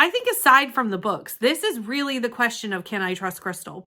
I think aside from the books, this is really the question of, can I trust Krystal?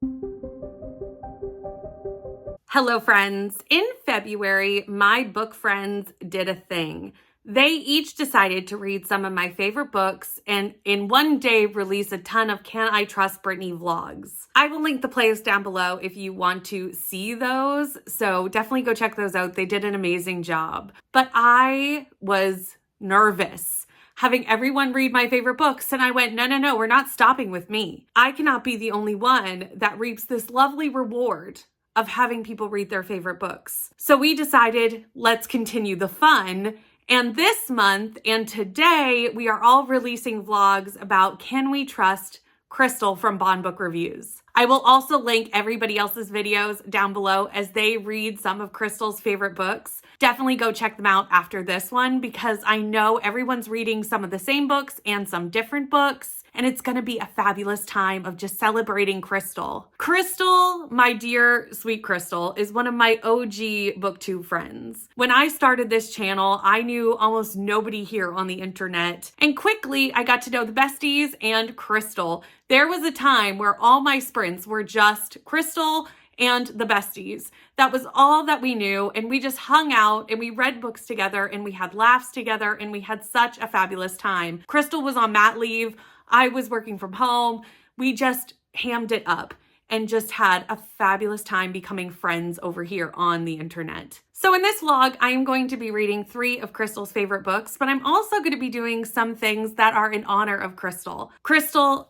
Hello, friends. In February, my book friends did a thing. They each decided to read some of my favorite books and in one day release a ton of Can I Trust Brittany vlogs. I will link the playlist down below if you want to see those, so definitely go check those out. They did an amazing job. But I was nervous having everyone read my favorite books, and I went, no, we're not stopping with me. I cannot be the only one that reaps this lovely reward of having people read their favorite books. So we decided, let's continue the fun. And this month and today, we are all releasing vlogs about Can We Trust Krystal from Bond Book Reviews. I will also link everybody else's videos down below as they read some of Krystal's favorite books. Definitely go check them out after this one because I know everyone's reading some of the same books and some different books, and it's gonna be a fabulous time of just celebrating Krystal. Krystal, my dear sweet Krystal, is one of my OG BookTube friends. When I started this channel, I knew almost nobody here on the internet, and quickly I got to know the besties and Krystal. There was a time where all my sprints were just Krystal and the besties. That was all that we knew, and we just hung out and we read books together and we had laughs together and we had such a fabulous time. Krystal was on mat leave. I was working from home. We just hammed it up and just had a fabulous time becoming friends over here on the internet. So in this vlog, I am going to be reading 3 of Krystal's favorite books, but I'm also going to be doing some things that are in honor of Krystal. Krystal,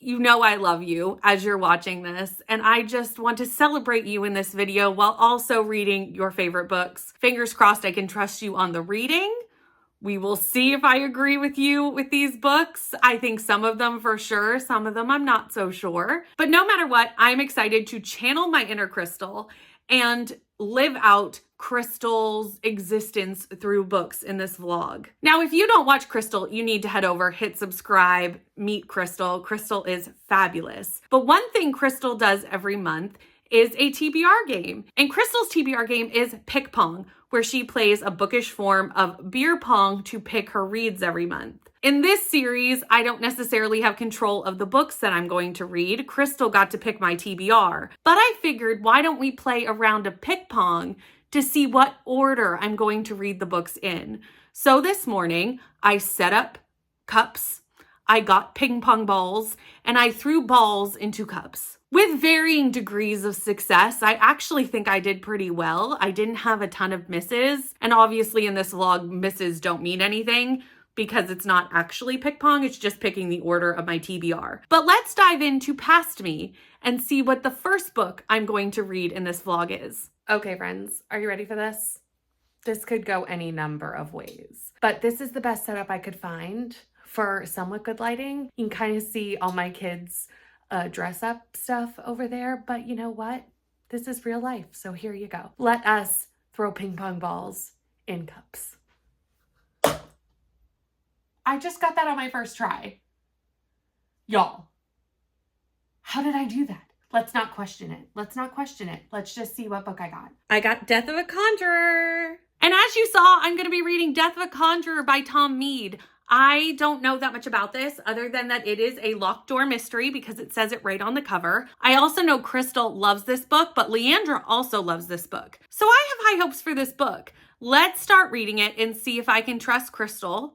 you know I love you as you're watching this, and I just want to celebrate you in this video while also reading your favorite books. Fingers crossed I can trust you on the reading. We will see if I agree with you with these books. I think some of them for sure, some of them I'm not so sure. But no matter what, I'm excited to channel my inner Krystal and live out Krystal's existence through books in this vlog. Now, if you don't watch Krystal, you need to head over, hit subscribe, meet Krystal. Krystal is fabulous. But one thing Krystal does every month is a TBR game. And Krystal's TBR game is Pick Pong, where she plays a bookish form of beer pong to pick her reads every month. In this series, I don't necessarily have control of the books that I'm going to read. Krystal got to pick my TBR. But I figured, why don't we play a round of Pick Pong to see what order I'm going to read the books in. So this morning, I set up cups, I got ping pong balls, and I threw balls into cups. With varying degrees of success, I actually think I did pretty well. I didn't have a ton of misses. And obviously in this vlog, misses don't mean anything because it's not actually pick pong, it's just picking the order of my TBR. But let's dive into Past Me and see what the first book I'm going to read in this vlog is. Okay, friends, are you ready for this? This could go any number of ways, but this is the best setup I could find for somewhat good lighting. You can kind of see all my kids' dress up stuff over there, but you know what? This is real life, so here you go. Let us throw ping pong balls in cups. I just got that on my first try. Y'all, how did I do that? Let's not question it. Let's not question it. Let's just see what book I got. I got Death of a Conjuror. And as you saw, I'm going to be reading Death of a Conjuror by Tom Mead. I don't know that much about this other than that it is a locked door mystery because it says it right on the cover. I also know Krystal loves this book, but Leandra also loves this book. So I have high hopes for this book. Let's start reading it and see if I can trust Krystal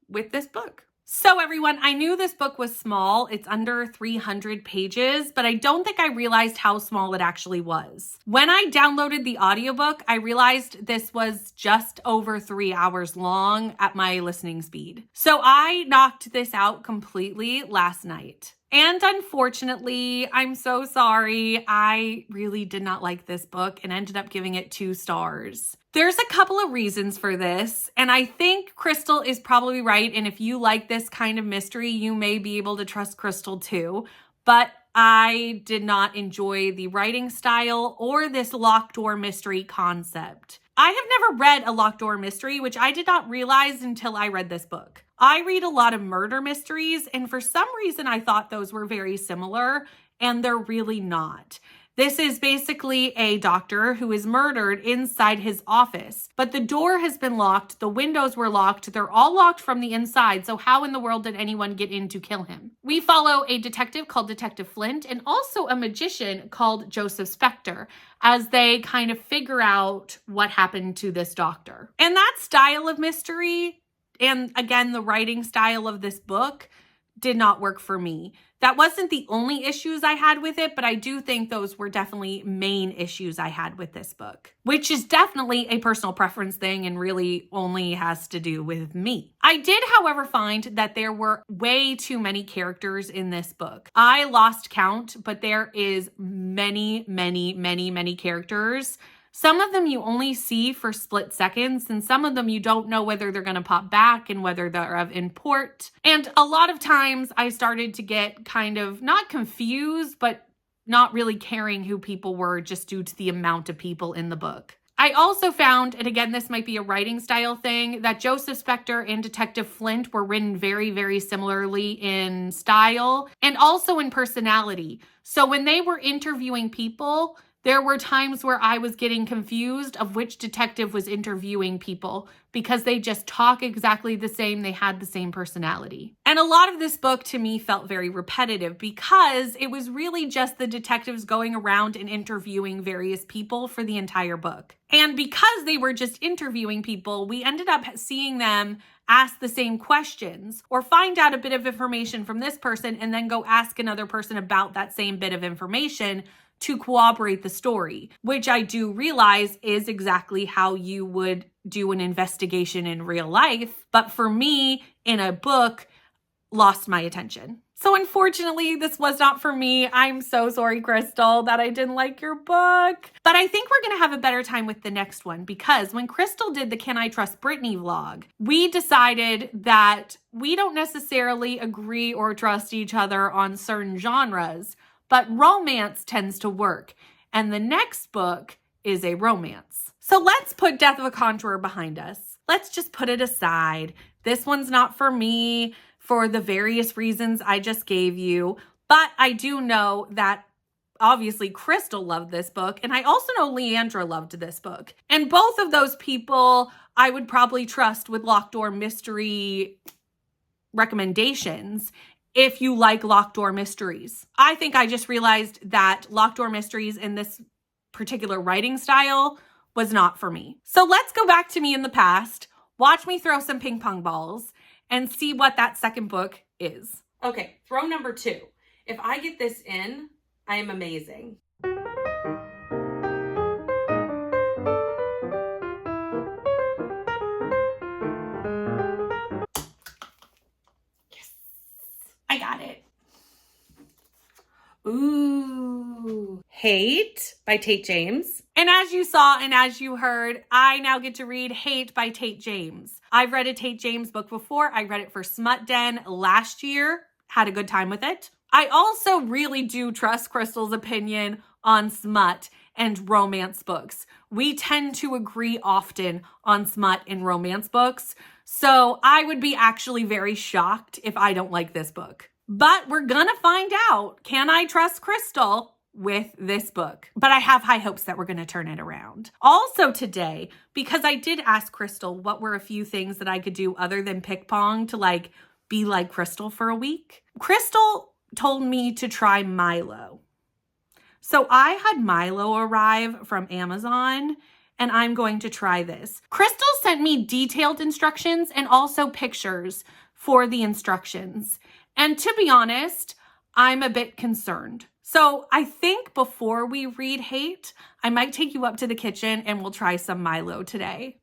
with this book. So everyone, I knew this book was small. It's under 300 pages, but I don't think I realized how small it actually was. When I downloaded the audiobook, I realized this was just over 3 hours long at my listening speed. So I knocked this out completely last night. And unfortunately, I'm so sorry, I really did not like this book and ended up giving it 2 stars. There's a couple of reasons for this, and I think Krystal is probably right, and if you like this kind of mystery, you may be able to trust Krystal too, but I did not enjoy the writing style or this locked door mystery concept. I have never read a locked door mystery, which I did not realize until I read this book. I read a lot of murder mysteries, and for some reason I thought those were very similar, and they're really not. This is basically a doctor who is murdered inside his office, but the door has been locked, the windows were locked, they're all locked from the inside, so how in the world did anyone get in to kill him? We follow a detective called Detective Flint and also a magician called Joseph Spector as they kind of figure out what happened to this doctor. And that style of mystery, and again, the writing style of this book, did not work for me. That wasn't the only issues I had with it, but I do think those were definitely main issues I had with this book, which is definitely a personal preference thing and really only has to do with me. I did, however, find that there were way too many characters in this book. I lost count, but there is many characters. Some of them you only see for split seconds, and some of them you don't know whether they're going to pop back and whether they're of import. And a lot of times I started to get kind of not confused, but not really caring who people were just due to the amount of people in the book. I also found, and again, this might be a writing style thing, that Joseph Spector and Detective Flint were written very similarly in style and also in personality. So when they were interviewing people, there were times where I was getting confused of which detective was interviewing people because they just talk exactly the same. They had the same personality. And a lot of this book to me felt very repetitive because it was really just the detectives going around and interviewing various people for the entire book. And because they were just interviewing people, we ended up seeing them ask the same questions or find out a bit of information from this person and then go ask another person about that same bit of information to corroborate the story, which I do realize is exactly how you would do an investigation in real life. But for me, in a book, lost my attention. So unfortunately, this was not for me. I'm so sorry, Krystal, that I didn't like your book. But I think we're going to have a better time with the next one because when Krystal did the Can I Trust Brittany vlog, we decided that we don't necessarily agree or trust each other on certain genres, but romance tends to work. And the next book is a romance. So let's put Death of a Conjuror behind us. Let's just put it aside. This one's not for me for the various reasons I just gave you. But I do know that obviously Krystal loved this book. And I also know Leandra loved this book. And both of those people I would probably trust with locked door mystery recommendations if you like locked door mysteries. I think I just realized that locked door mysteries in this particular writing style was not for me. So let's go back to me in the past, watch me throw some ping pong balls, and see what that second book is. Okay, throw number 2. If I get this in, I am amazing. I got it. Ooh. Hate by Tate James. And as you saw and as you heard, I now get to read Hate by Tate James. I've read a Tate James book before. I read it for Smut Den last year. Had a good time with it. I also really do trust Krystal's opinion on smut and romance books. We tend to agree often on smut and romance books. So I would be actually very shocked if I don't like this book. But we're gonna find out, can I trust Krystal with this book? But I have high hopes that we're gonna turn it around. Also today, because I did ask Krystal what were a few things that I could do other than pick pong to be like Krystal for a week. Krystal told me to try Milo. So I had Milo arrive from Amazon and I'm going to try this. Krystal sent me detailed instructions and also pictures for the instructions. And to be honest, I'm a bit concerned. So I think before we read Hate, I might take you up to the kitchen and we'll try some Milo today.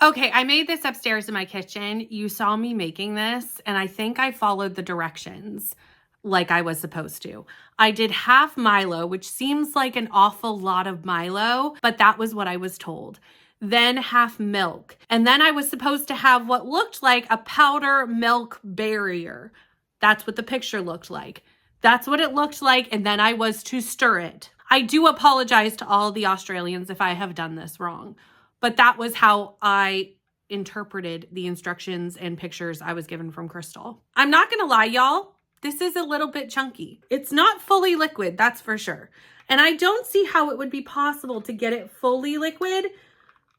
Okay, I made this upstairs in my kitchen. You saw me making this, and I think I followed the directions like I was supposed to. I did half Milo, which seems like an awful lot of Milo, but that was what I was told. Then half milk. And then I was supposed to have what looked like a powder milk barrier. That's what the picture looked like. That's what it looked like, and then I was to stir it. I do apologize to all the Australians if I have done this wrong, but that was how I interpreted the instructions and pictures I was given from Krystal. I'm not gonna lie, y'all, this is a little bit chunky. It's not fully liquid, that's for sure. And I don't see how it would be possible to get it fully liquid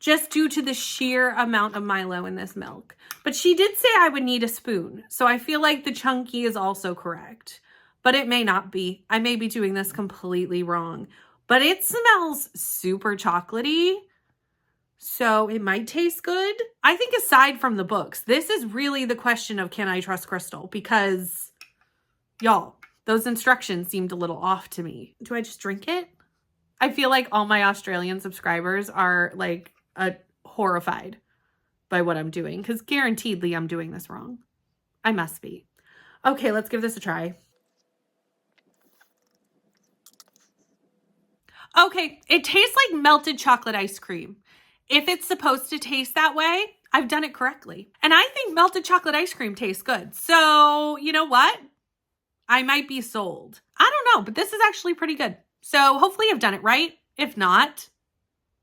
just due to the sheer amount of Milo in this milk. But she did say I would need a spoon, so I feel like the chunky is also correct. But it may not be. I may be doing this completely wrong. But it smells super chocolatey, so it might taste good. I think aside from the books, this is really the question of can I trust Krystal? Because, y'all, those instructions seemed a little off to me. Do I just drink it? I feel like all my Australian subscribers are like horrified by what I'm doing because guaranteedly I'm doing this wrong. I must be. Okay, let's give this a try. Okay, it tastes like melted chocolate ice cream. If it's supposed to taste that way, I've done it correctly. And I think melted chocolate ice cream tastes good. So, you know what? I might be sold. I don't know, but this is actually pretty good. So hopefully I've done it right. If not,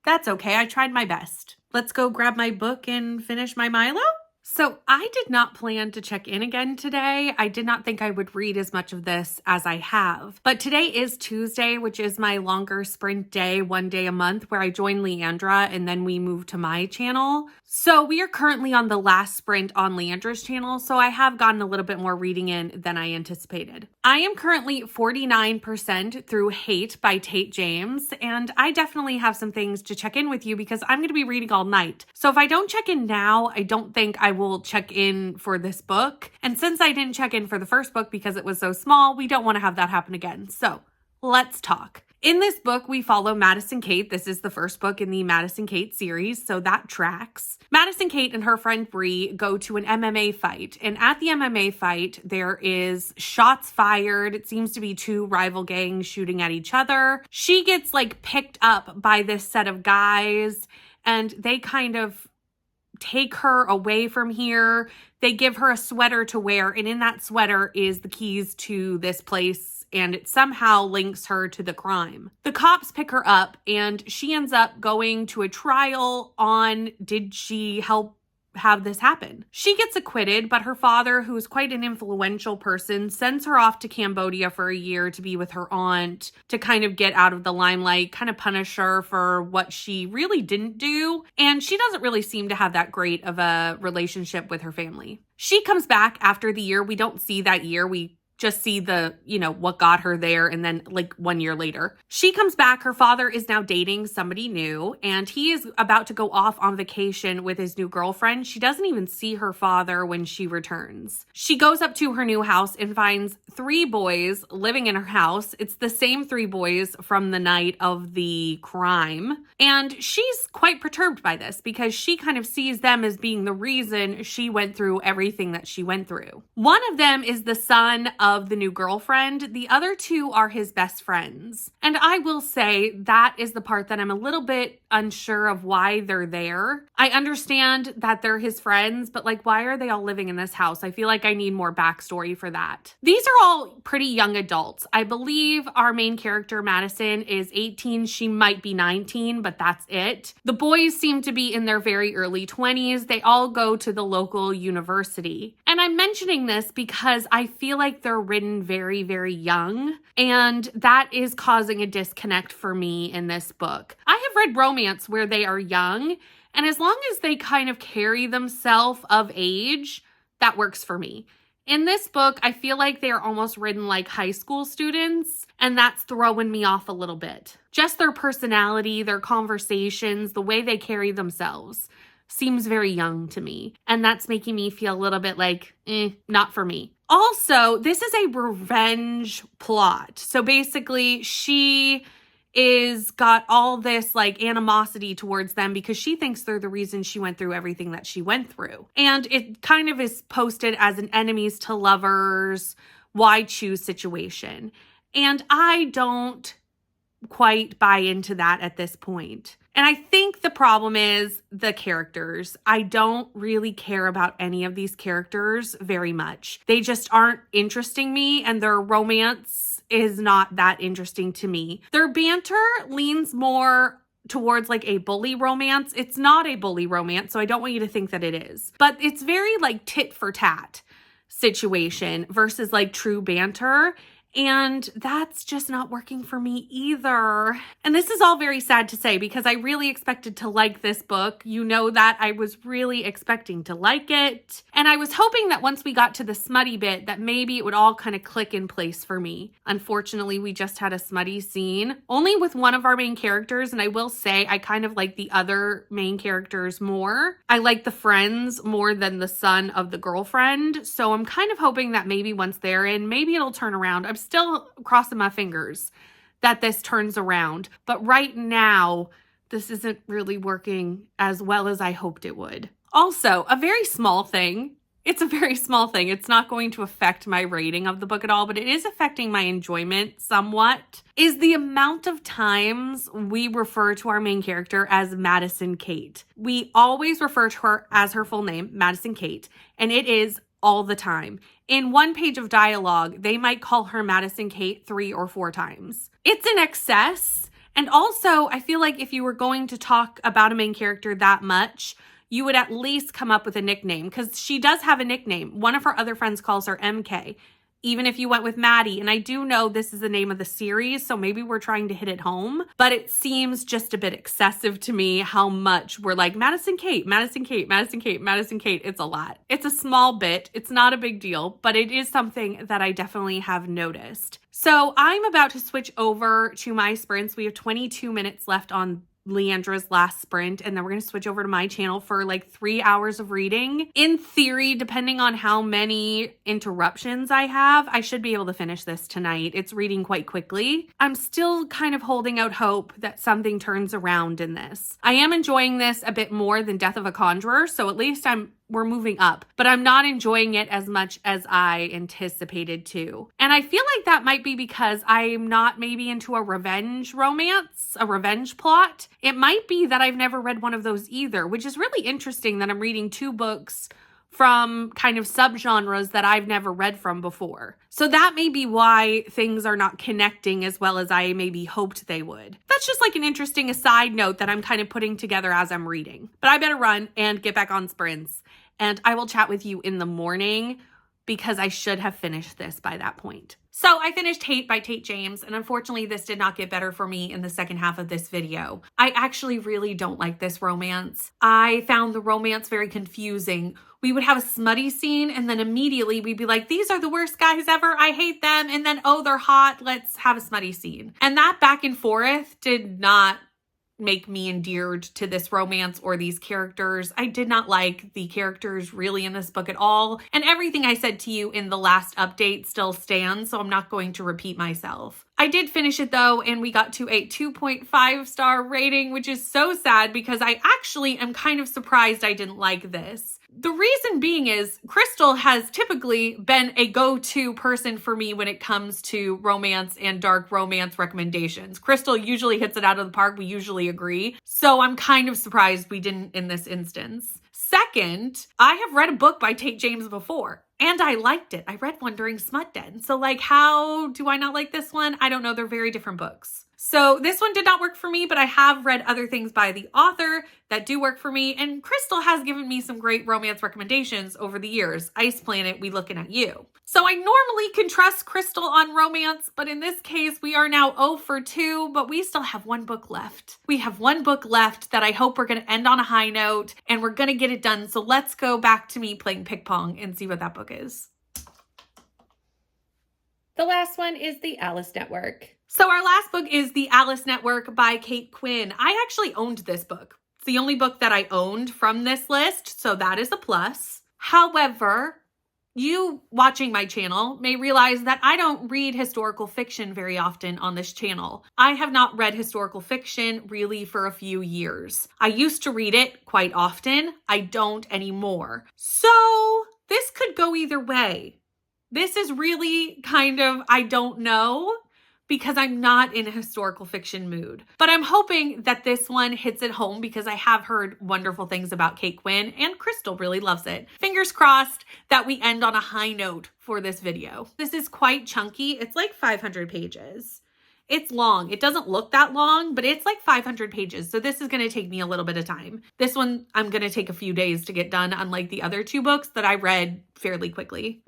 that's okay. I tried my best. Let's go grab my book and finish my Milo. So I did not plan to check in again today. I did not think I would read as much of this as I have. But today is Tuesday, which is my longer sprint day, one day a month, where I join Leandra and then we move to my channel. So we are currently on the last sprint on Leandra's channel, so I have gotten a little bit more reading in than I anticipated. I am currently 49% through Hate by Tate James, and I definitely have some things to check in with you because I'm going to be reading all night. So if I don't check in now, I don't think I will check in for this book. And since I didn't check in for the first book because it was so small, we don't want to have that happen again. So let's talk. In this book, we follow Madison Kate. This is the first book in the Madison Kate series, so that tracks. Madison Kate and her friend Bree go to an MMA fight, and at the MMA fight, there is shots fired. It seems to be two rival gangs shooting at each other. She gets like picked up by this set of guys, and they kind of take her away from here. They give her a sweater to wear, and in that sweater is the keys to this place, and it somehow links her to the crime. The cops pick her up, and she ends up going to a trial on did she help have this happen. She gets acquitted, but her father, who's quite an influential person, sends her off to Cambodia for a year to be with her aunt to kind of get out of the limelight, kind of punish her for what she really didn't do. And she doesn't really seem to have that great of a relationship with her family. She comes back after the year. We don't see that year. We just see the, what got her there, and then like 1 year later. She comes back, her father is now dating somebody new, and he is about to go off on vacation with his new girlfriend. She doesn't even see her father when she returns. She goes up to her new house and finds 3 boys living in her house. It's the same 3 boys from the night of the crime. And she's quite perturbed by this because she kind of sees them as being the reason she went through everything that she went through. One of them is the son of the new girlfriend. The other 2 are his best friends. And I will say that is the part that I'm a little bit unsure of why they're there. I understand that they're his friends, but like, why are they all living in this house? I feel like I need more backstory for that. These are all pretty young adults. I believe our main character, Madison, is 18. She might be 19, but that's it. The boys seem to be in their very early 20s. They all go to the local university. And I'm mentioning this because I feel like they're written very, very young, and that is causing a disconnect for me in this book. I have read romance where they are young, and as long as they kind of carry themselves of age, that works for me. In this book, I feel like they're almost written like high school students, and that's throwing me off a little bit. Just their personality, their conversations, the way they carry themselves seems very young to me, and that's making me feel a little bit like, not for me. Also, this is a revenge plot. So basically, she is got all this like animosity towards them because she thinks they're the reason she went through everything that she went through. And it kind of is posted as an enemies to lovers, why choose situation. And I don't quite buy into that at this point. And I think the problem is the characters. I don't really care about any of these characters very much. They just aren't interesting me, and their romance is not that interesting to me. Their banter leans more towards like a bully romance. It's not a bully romance, so I don't want you to think that it is. But it's very like tit for tat situation versus like true banter. And that's just not working for me either. And this is all very sad to say because I really expected to like this book. You know that I was really expecting to like it. And I was hoping that once we got to the smutty bit that maybe it would all kind of click in place for me. Unfortunately, we just had a smutty scene, only with one of our main characters. And I will say I kind of like the other main characters more. I like the friends more than the son of the girlfriend. So I'm kind of hoping that maybe once they're in, maybe it'll turn around. I'm still crossing my fingers that this turns around. But right now, this isn't really working as well as I hoped it would. Also, a very small thing. It's a very small thing. It's not going to affect my rating of the book at all, but it is affecting my enjoyment somewhat, is the amount of times we refer to our main character as Madison Kate. We always refer to her as her full name, Madison Kate, and it is all the time. In one page of dialogue, they might call her Madison Kate 3 or 4 times. It's an excess. And also, I feel like if you were going to talk about a main character that much, you would at least come up with a nickname because she does have a nickname. One of her other friends calls her MK. Even if you went with Maddie, and I do know this is the name of the series, so maybe we're trying to hit it home, but it seems just a bit excessive to me how much we're like, Madison Kate, Madison Kate, Madison Kate, Madison Kate. It's a lot. It's a small bit. It's not a big deal, but it is something that I definitely have noticed. So I'm about to switch over to my sprints. We have 22 minutes left on Leandra's last sprint, and then we're going to switch over to my channel for like 3 hours of reading. In theory, depending on how many interruptions I have, I should be able to finish this tonight. It's reading quite quickly. I'm still kind of holding out hope that something turns around in this. I am enjoying this a bit more than Death of a Conjuror, so at least we're moving up, but I'm not enjoying it as much as I anticipated to. And I feel like that might be because I'm not maybe into a revenge romance, a revenge plot. It might be that I've never read one of those either, which is really interesting that I'm reading 2 books from kind of subgenres that I've never read from before. So that may be why things are not connecting as well as I maybe hoped they would. That's just like an interesting aside note that I'm kind of putting together as I'm reading. But I better run and get back on sprints. And I will chat with you in the morning because I should have finished this by that point. So I finished Hate by Tate James, and unfortunately this did not get better for me in the second half of this video. I actually really don't like this romance. I found the romance very confusing. We would have a smutty scene and then immediately we'd be like, these are the worst guys ever, I hate them, and then, oh, they're hot, let's have a smutty scene. And that back and forth did not make me endeared to this romance or these characters. I did not like the characters really in this book at all. And everything I said to you in the last update still stands, so I'm not going to repeat myself. I did finish it though, and we got to a 2.5 star rating, which is so sad because I actually am kind of surprised I didn't like this. The reason being is Krystal has typically been a go-to person for me when it comes to romance and dark romance recommendations. Krystal usually hits it out of the park. We usually agree. So I'm kind of surprised we didn't in this instance. Second, I have read a book by Tate James before, and I liked it. I read one during Smut Den. So like, how do I not like this one? I don't know. They're very different books. So this one did not work for me, but I have read other things by the author that do work for me. And Krystal has given me some great romance recommendations over the years. Ice Planet, We Looking at You. So I normally can trust Krystal on romance, but in this case, we are now 0 for 2, but we still have 1 book left. We have 1 book left that I hope we're going to end on a high note and we're going to get it done. So let's go back to me playing ping pong and see what that book is. The last one is The Alice Network. So our last book is The Alice Network by Kate Quinn. I actually owned this book. It's the only book that I owned from this list, so that is a plus. However, You watching my channel may realize that I don't read historical fiction very often on this channel. I have not read historical fiction really for a few years. I used to read it quite often. I don't anymore. So this could go either way. This is really kind of, I don't know, because I'm not in a historical fiction mood. But I'm hoping that this one hits it home because I have heard wonderful things about Kate Quinn and Krystal really loves it. Fingers crossed that we end on a high note for this video. This is quite chunky. It's like 500 pages. It's long. It doesn't look that long, but it's like 500 pages. So this is going to take me a little bit of time. This one, I'm going to take a few days to get done, unlike the other two books that I read fairly quickly.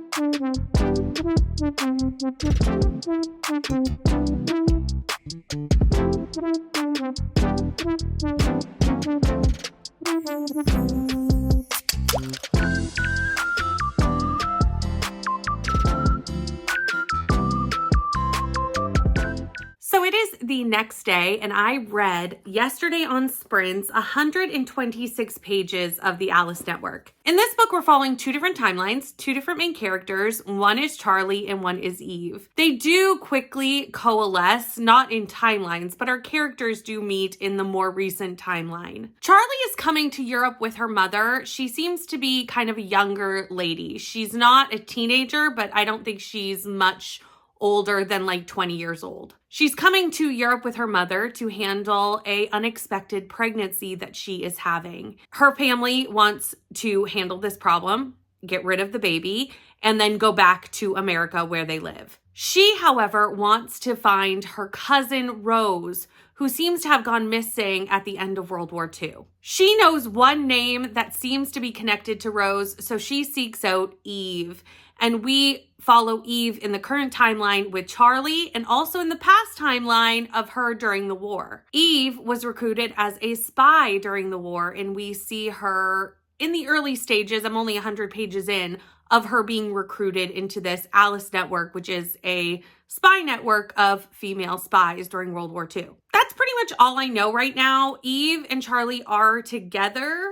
So it is the next day, and I read yesterday on sprints 126 pages of the Alice Network. In this book, we're following two different timelines, two different main characters. One is Charlie and one is Eve. They do quickly coalesce, not in timelines, but our characters do meet in the more recent timeline. Charlie is coming to Europe with her mother. She seems to be kind of a younger lady. She's not a teenager, but I don't think she's much older than like 20 years old. She's coming to Europe with her mother to handle an unexpected pregnancy that she is having. Her family wants to handle this problem, get rid of the baby, and then go back to America where they live. She, however, wants to find her cousin Rose, who seems to have gone missing at the end of World War II. She knows one name that seems to be connected to Rose, so she seeks out Eve. And we follow Eve in the current timeline with Charlie and also in the past timeline of her during the war. Eve was recruited as a spy during the war, and we see her in the early stages, I'm only 100 pages in, of her being recruited into this Alice Network, which is a spy network of female spies during World War II. That's pretty much all I know right now. Eve and Charlie are together,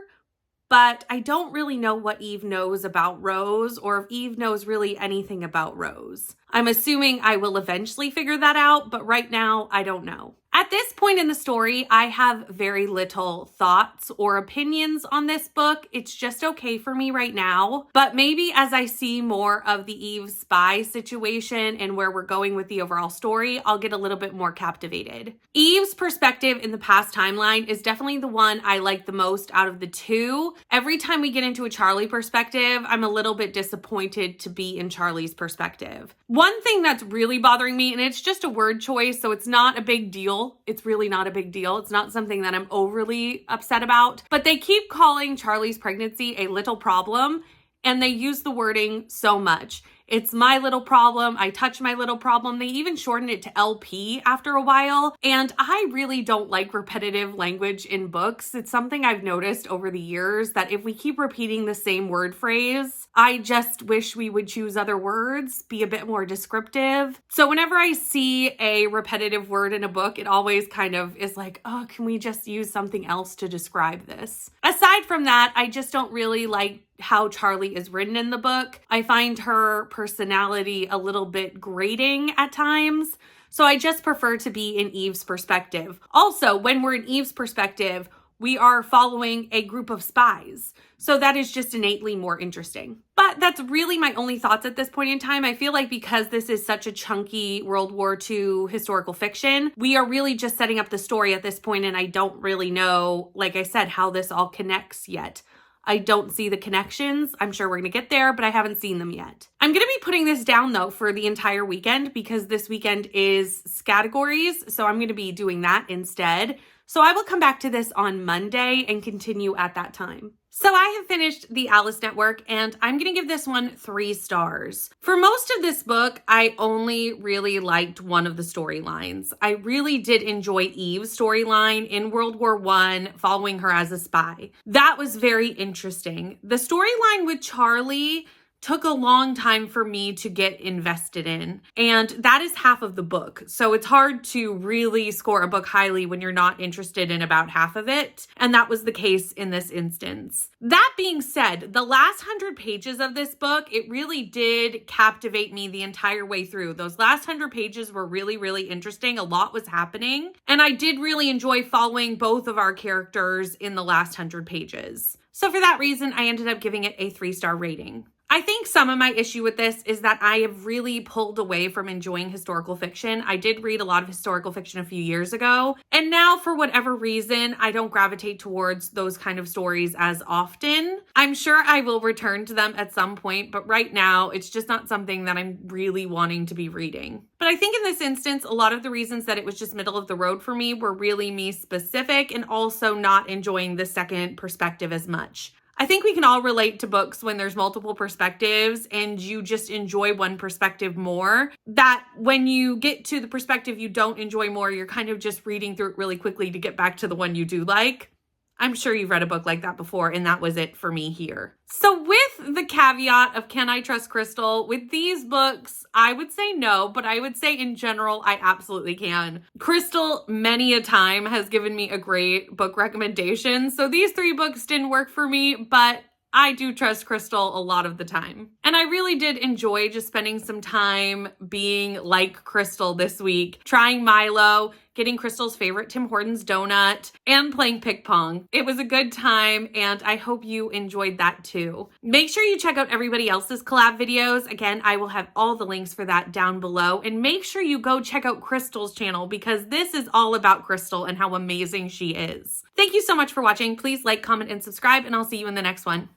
but I don't really know what Eve knows about Rose or if Eve knows really anything about Rose. I'm assuming I will eventually figure that out, but right now I don't know. At this point in the story, I have very little thoughts or opinions on this book. It's just okay for me right now. But maybe as I see more of the Eve spy situation and where we're going with the overall story, I'll get a little bit more captivated. Eve's perspective in the past timeline is definitely the one I like the most out of the two. Every time we get into a Charlie perspective, I'm a little bit disappointed to be in Charlie's perspective. One thing that's really bothering me, and it's just a word choice, so it's not a big deal. It's really not a big deal. It's not something that I'm overly upset about, but they keep calling Charlie's pregnancy a little problem, and they use the wording so much. It's my little problem. I touch my little problem. They even shortened it to LP after a while. And I really don't like repetitive language in books. It's something I've noticed over the years that if we keep repeating the same word phrase, I just wish we would choose other words, be a bit more descriptive. So whenever I see a repetitive word in a book, it always kind of is like, oh, can we just use something else to describe this? Aside from that, I just don't really like how Charlie is written in the book. I find her personality a little bit grating at times. So I just prefer to be in Eve's perspective. Also, when we're in Eve's perspective, we are following a group of spies. So that is just innately more interesting. But that's really my only thoughts at this point in time. I feel like because this is such a chunky World War II historical fiction, we are really just setting up the story at this point, and I don't really know, like I said, how this all connects yet. I don't see the connections. I'm sure we're going to get there, but I haven't seen them yet. I'm going to be putting this down though for the entire weekend because this weekend is categories. So I'm going to be doing that instead. So I will come back to this on Monday and continue at that time. So I have finished the Alice Network and I'm going to give this one 3 stars. For most of this book, I only really liked one of the storylines. I really did enjoy Eve's storyline in World War I, following her as a spy. That was very interesting. The storyline with Charlie took a long time for me to get invested in. And that is half of the book. So it's hard to really score a book highly when you're not interested in about half of it. And that was the case in this instance. That being said, the last 100 pages of this book, it really did captivate me the entire way through. Those last 100 pages were really, really interesting. A lot was happening. And I did really enjoy following both of our characters in the last 100 pages. So for that reason, I ended up giving it a 3-star rating. I think some of my issue with this is that I have really pulled away from enjoying historical fiction. I did read a lot of historical fiction a few years ago, and now for whatever reason, I don't gravitate towards those kind of stories as often. I'm sure I will return to them at some point, but right now it's just not something that I'm really wanting to be reading. But I think in this instance, a lot of the reasons that it was just middle of the road for me were really me specific and also not enjoying the second perspective as much. I think we can all relate to books when there's multiple perspectives and you just enjoy one perspective more. That when you get to the perspective you don't enjoy more, you're kind of just reading through it really quickly to get back to the one you do like. I'm sure you've read a book like that before, and that was it for me here. So with the caveat of can I trust Krystal, with these books, I would say no, but I would say in general, I absolutely can. Krystal many a time has given me a great book recommendation. So these 3 books didn't work for me, but I do trust Krystal a lot of the time. And I really did enjoy just spending some time being like Krystal this week, trying Milo, getting Krystal's favorite Tim Hortons donut, and playing ping pong. It was a good time, and I hope you enjoyed that too. Make sure you check out everybody else's collab videos. Again, I will have all the links for that down below, and make sure you go check out Krystal's channel because this is all about Krystal and how amazing she is. Thank you so much for watching. Please like, comment, and subscribe, and I'll see you in the next one.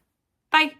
Bye.